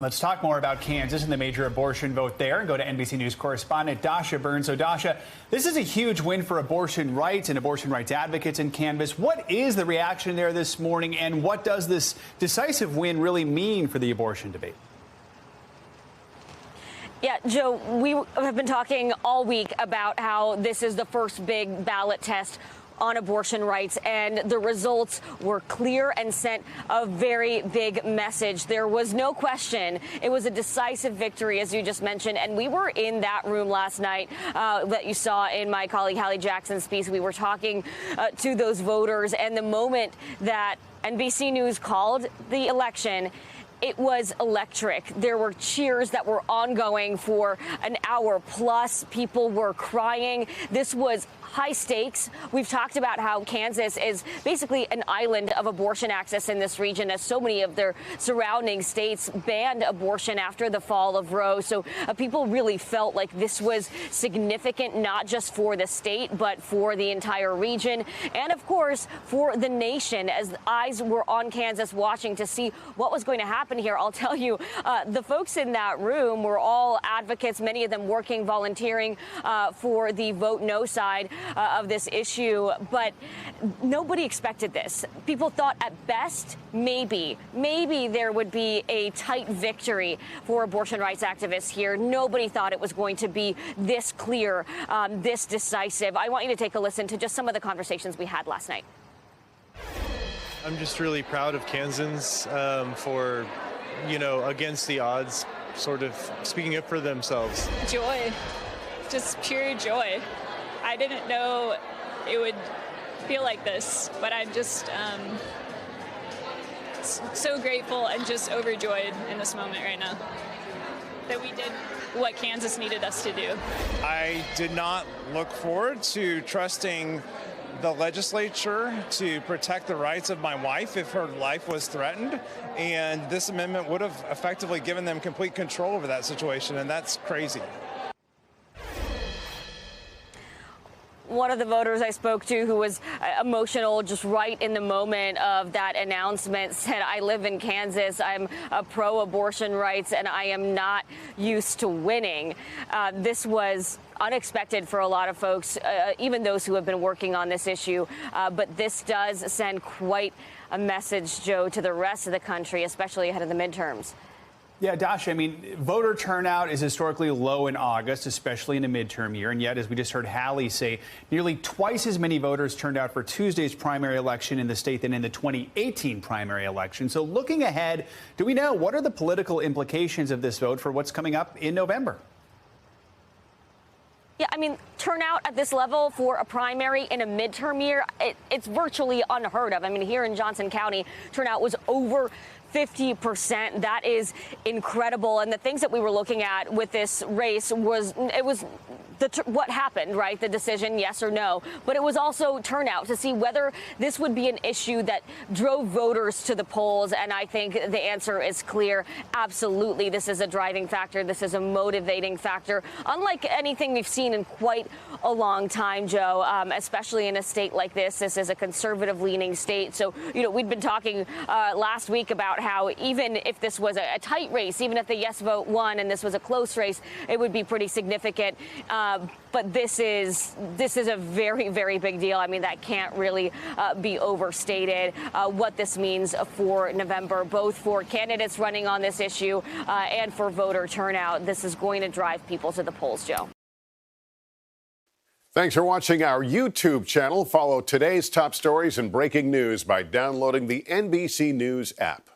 Let's talk more about Kansas and the major abortion vote there and go to NBC News correspondent Dasha Burns. So, Dasha, this is a huge win for abortion rights and abortion rights advocates in Kansas. What is the reaction there this morning, and what does this decisive win really mean for the abortion debate? Yeah, Joe, we have been talking all week about how this is the first big ballot test on abortion rights, and the results were clear and sent a very big message. There was no question. It was a decisive victory, as you just mentioned, and we were in that room last night that you saw in my colleague Hallie Jackson's piece. We were talking to those voters, and the moment that NBC News called the election, it was electric. There were cheers that were ongoing for an hour plus. People were crying. This was high stakes. We've talked about how Kansas is basically an island of abortion access in this region, as so many of their surrounding states banned abortion after the fall of Roe. So people really felt like this was significant, not just for the state, but for the entire region. And of course, for the nation, as eyes were on Kansas watching to see what was going to happen here. I'll tell you, the folks in that room were all advocates, many of them working, volunteering for the vote no side of this issue. But nobody expected this. People thought at best, maybe there would be a tight victory for abortion rights activists here. Nobody thought it was going to be this clear, this decisive. I want you to take a listen to just some of the conversations we had last night. I'm just really proud of Kansans for, against the odds, sort of speaking up for themselves. Joy, just pure joy. I didn't know it would feel like this, but I'm just so grateful and just overjoyed in this moment right now that we did what Kansas needed us to do. I did not look forward to trusting the legislature to protect the rights of my wife if her life was threatened, and this amendment would have effectively given them complete control over that situation, and that's crazy. One of the voters I spoke to, who was emotional just right in the moment of that announcement, said, "I live in Kansas. I'm pro-abortion rights, and I am not used to winning." This was unexpected for a lot of folks, even those who have been working on this issue. But this does send quite a message, Joe, to the rest of the country, especially ahead of the midterms. Yeah, Dasha, voter turnout is historically low in August, especially in a midterm year. And yet, as we just heard Hallie say, nearly twice as many voters turned out for Tuesday's primary election in the state than in the 2018 primary election. So looking ahead, do we know what are the political implications of this vote for what's coming up in November? Yeah, turnout at this level for a primary in a midterm year, it's virtually unheard of. Here in Johnson County, turnout was over 50%. That is incredible. And the things that we were looking at with this race was what happened, right? The decision, yes or no. But it was also turnout to see whether this would be an issue that drove voters to the polls. And I think the answer is clear. Absolutely. This is a driving factor. This is a motivating factor, unlike anything we've seen in quite a long time, Joe, especially in a state like this. This is a conservative leaning state. So, we'd been talking last week about how even if this was a tight race, even if the yes vote won and this was a close race, it would be pretty significant. But this is a very, very big deal. That can't really be overstated, what this means for November, both for candidates running on this issue and for voter turnout. This is going to drive people to the polls, Joe. Thanks for watching our YouTube channel. Follow today's top stories and breaking news by downloading the NBC News app.